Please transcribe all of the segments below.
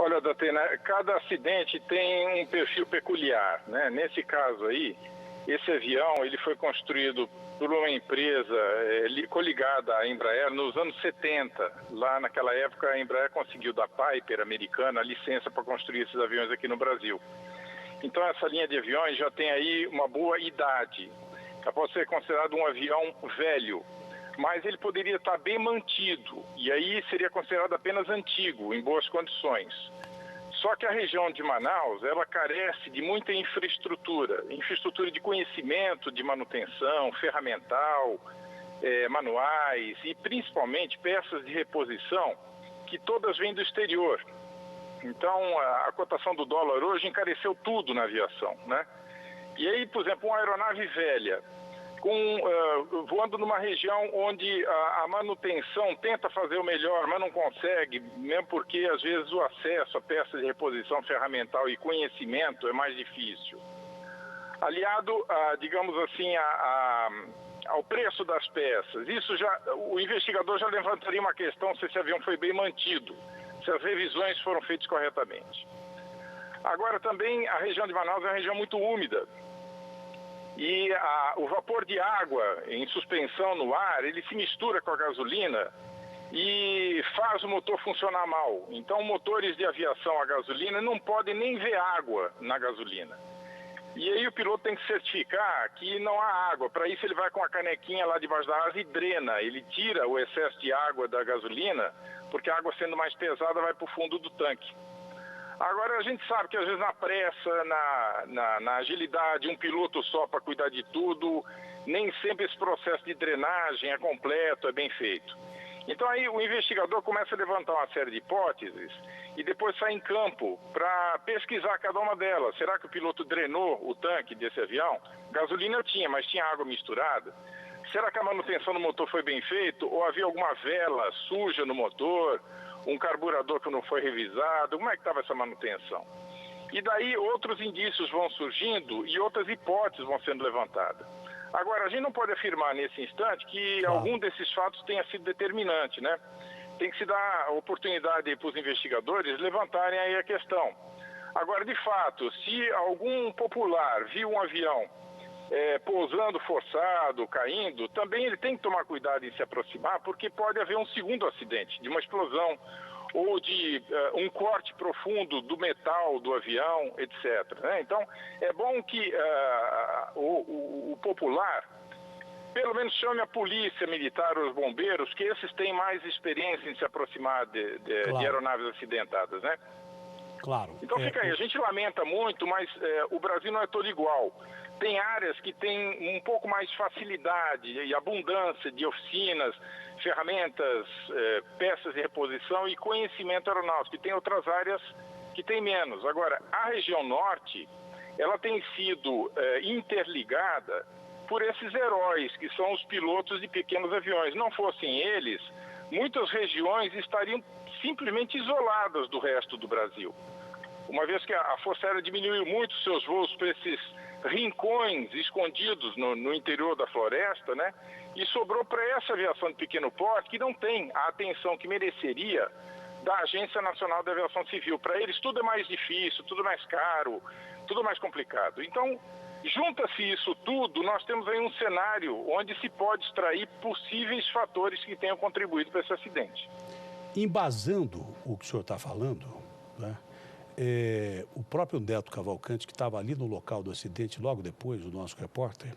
Olha, Datena, cada acidente tem um perfil peculiar, né? Nesse caso aí, esse avião ele foi construído por uma empresa coligada à Embraer nos anos 70. Lá naquela época a Embraer conseguiu da Piper americana a licença para construir esses aviões aqui no Brasil. Então essa linha de aviões já tem aí uma boa idade. Já pode ser considerado um avião velho, mas ele poderia estar bem mantido e aí seria considerado apenas antigo, em boas condições. Só que a região de Manaus, ela carece de muita infraestrutura de conhecimento, de manutenção, ferramental, manuais e principalmente peças de reposição que todas vêm do exterior. Então, a cotação do dólar hoje encareceu tudo na aviação, né? E aí, por exemplo, uma aeronave velha, voando numa região onde a manutenção tenta fazer o melhor, mas não consegue, mesmo porque, às vezes, o acesso a peças de reposição ferramental e conhecimento é mais difícil. Aliado, digamos assim, ao preço das peças, o investigador já levantaria uma questão se esse avião foi bem mantido, se as revisões foram feitas corretamente. Agora, também, a região de Manaus é uma região muito úmida. E o vapor de água em suspensão no ar, ele se mistura com a gasolina e faz o motor funcionar mal. Então, motores de aviação a gasolina não podem nem ver água na gasolina. E aí o piloto tem que certificar que não há água. Para isso ele vai com a canequinha lá debaixo da asa e drena. Ele tira o excesso de água da gasolina, porque a água sendo mais pesada vai para o fundo do tanque. Agora, a gente sabe que às vezes na pressa, na agilidade, um piloto só para cuidar de tudo, nem sempre esse processo de drenagem é completo, é bem feito. Então aí o investigador começa a levantar uma série de hipóteses e depois sai em campo para pesquisar cada uma delas. Será que o piloto drenou o tanque desse avião? Gasolina tinha, mas tinha água misturada. Será que a manutenção do motor foi bem feita ou havia alguma vela suja no motor? Um carburador que não foi revisado, como é que estava essa manutenção? E daí outros indícios vão surgindo e outras hipóteses vão sendo levantadas. Agora, a gente não pode afirmar nesse instante que algum desses fatos tenha sido determinante, né? Tem que se dar oportunidade para os investigadores levantarem aí a questão. Agora, de fato, se algum popular viu um avião pousando forçado, caindo, também ele tem que tomar cuidado em se aproximar, porque pode haver um segundo acidente, de uma explosão ou de um corte profundo do metal do avião, etc. Né? Então, é bom que o popular, pelo menos chame a polícia militar ou os bombeiros, que esses têm mais experiência em se aproximar de aeronaves acidentadas, né? Claro. Então fica aí, a gente lamenta muito, mas o Brasil não é todo igual. Tem áreas que têm um pouco mais facilidade e abundância de oficinas, ferramentas, peças de reposição e conhecimento aeronáutico. E tem outras áreas que têm menos. Agora, a região norte, ela tem sido interligada por esses heróis, que são os pilotos de pequenos aviões. Não fossem eles, muitas regiões estariam simplesmente isoladas do resto do Brasil. Uma vez que a Força Aérea diminuiu muito seus voos para esses rincões escondidos no interior da floresta, né? E sobrou para essa aviação de pequeno porte que não tem a atenção que mereceria da Agência Nacional de Aviação Civil. Para eles tudo é mais difícil, tudo mais caro, tudo mais complicado. Então, junta-se isso tudo, nós temos aí um cenário onde se pode extrair possíveis fatores que tenham contribuído para esse acidente. Embasando o que o senhor está falando, né? O próprio Neto Cavalcante, que estava ali no local do acidente logo depois, o nosso repórter,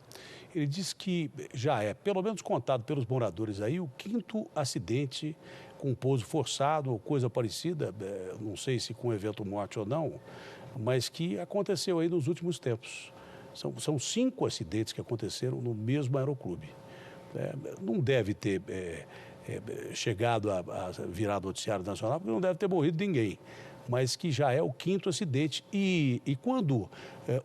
ele disse que já é, pelo menos contado pelos moradores aí, o 5º acidente com pouso forçado ou coisa parecida, não sei se com evento morte ou não, mas que aconteceu aí nos últimos tempos. São 5 acidentes que aconteceram no mesmo aeroclube. Não deve ter chegado a virar noticiário nacional, porque não deve ter morrido ninguém, mas que já é o 5º acidente. E quando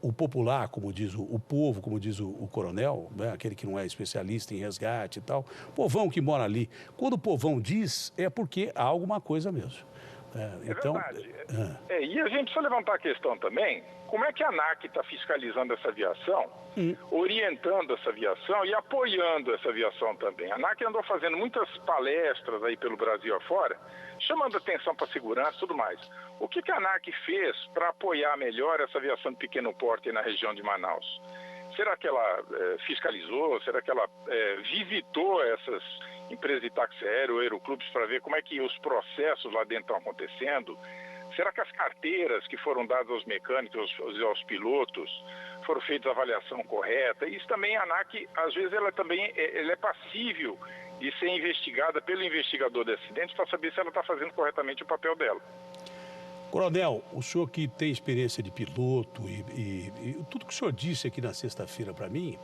o popular, como diz o povo, como diz o coronel, né, aquele que não é especialista em resgate e tal, povão que mora ali, quando o povão diz, é porque há alguma coisa mesmo. É verdade. E a gente precisa levantar a questão também, como é que a ANAC está fiscalizando essa aviação, orientando essa aviação e apoiando essa aviação também. A ANAC andou fazendo muitas palestras aí pelo Brasil afora, chamando atenção para a segurança e tudo mais. O que a ANAC fez para apoiar melhor essa aviação de pequeno porte na região de Manaus? Será que ela fiscalizou? Será que ela visitou essas empresas de táxi aéreo, aeroclubes, para ver como é que os processos lá dentro estão acontecendo? Será que as carteiras que foram dadas aos mecânicos e aos pilotos foram feitas a avaliação correta? Isso também a ANAC, às vezes, ela é passível de ser investigada pelo investigador de acidentes para saber se ela está fazendo corretamente o papel dela. Coronel, o senhor que tem experiência de piloto e tudo que o senhor disse aqui na sexta-feira para mim,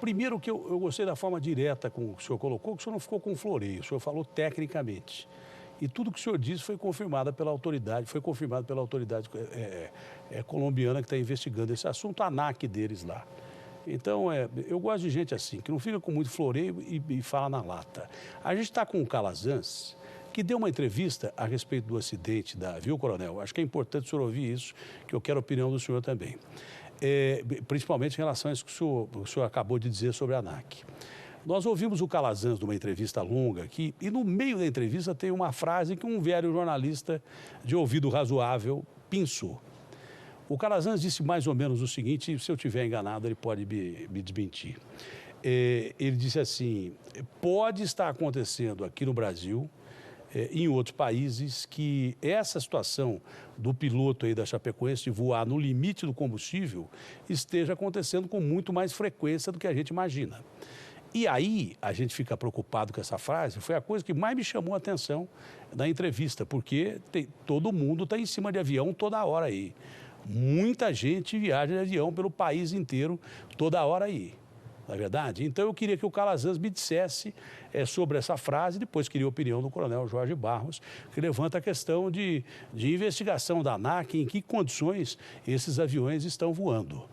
primeiro que eu gostei da forma direta com o senhor colocou, que o senhor não ficou com floreio, o senhor falou tecnicamente. E tudo que o senhor disse foi confirmado pela autoridade colombiana que está investigando esse assunto, a ANAC deles lá. Então, eu gosto de gente assim, que não fica com muito floreio e fala na lata. A gente está com o Calazans, que deu uma entrevista a respeito do acidente viu, coronel? Acho que é importante o senhor ouvir isso, que eu quero a opinião do senhor também. Principalmente em relação a isso que o senhor acabou de dizer sobre a ANAC. Nós ouvimos o Calazans numa entrevista longa aqui, e no meio da entrevista tem uma frase que um velho jornalista de ouvido razoável pensou. O Calazans disse mais ou menos o seguinte, se eu estiver enganado, ele pode me desmentir. Ele disse assim, pode estar acontecendo aqui no Brasil, em outros países, que essa situação do piloto aí da Chapecoense de voar no limite do combustível esteja acontecendo com muito mais frequência do que a gente imagina. E aí a gente fica preocupado com essa frase, foi a coisa que mais me chamou a atenção na entrevista, porque todo mundo está em cima de avião toda hora aí. Muita gente viaja de avião pelo país inteiro toda hora aí. Não é verdade? Então eu queria que o Calazans me dissesse sobre essa frase, depois queria a opinião do coronel Jorge Barros, que levanta a questão de investigação da ANAC, em que condições esses aviões estão voando.